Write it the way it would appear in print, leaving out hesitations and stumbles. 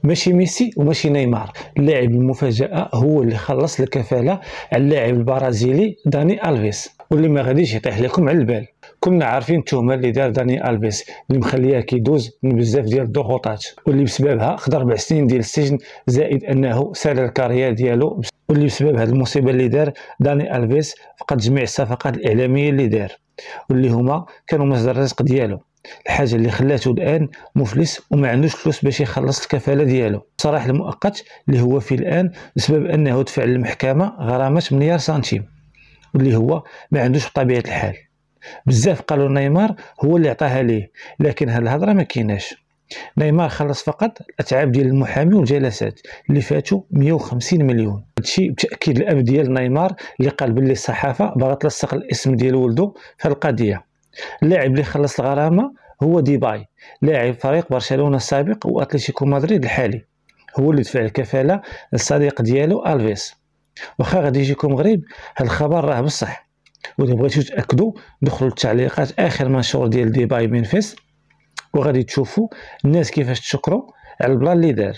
ماشي ميسي وماشي نيمار. اللاعب المفاجأة هو اللي خلص الكفالة على اللاعب البرازيلي داني ألفيس، واللي ما غاديش يطيح لكم على البال. كنا عارفين التهمه اللي دار داني ألفيس اللي مخليها كيدوز من بزاف ديال الضغوطات، واللي بسببها خضر 4 سنين ديال السجن، زائد انه سال الكارير ديالو، واللي بسبب هذه المصيبه اللي دار داني ألفيس فقد جميع الصفقات الاعلاميه اللي دار، واللي هما كانوا مصدر الرزق ديالو. الحاجه اللي خلاته الان مفلس وما عندوش فلوس باش يخلص الكفاله ديالو. الصراح المؤقت اللي هو فيه الان بسبب انه دفع للمحكمه غرامه مليار سنتيم، واللي هو ما عندوش بطبيعه الحال. بزاف قالوا نيمار هو اللي عطاها ليه، لكن هاد الهضره ما كايناش. نيمار خلص فقط الاتعاب ديال المحامي والجلسات اللي فاتوا 150 مليون. هادشي بتاكيد الاب ديال نيمار اللي قال باللي الصحافه باغا تلصق الاسم ديال ولده في القضيه. اللاعب اللي خلص الغرامه هو ديباي، لاعب فريق برشلونه السابق واتلتيكو مدريد الحالي، هو اللي دفع الكفاله للصديق ديالو ألفيس. واخا غادي يجيكم غريب، هاد الخبر راه بصح، وإذا بغيتو تأكدوا دخلوا للتعليقات آخر منشور ديال ديباي مينفيس، وغادي تشوفوا الناس كيفاش تشكروا على البلان اللي دار.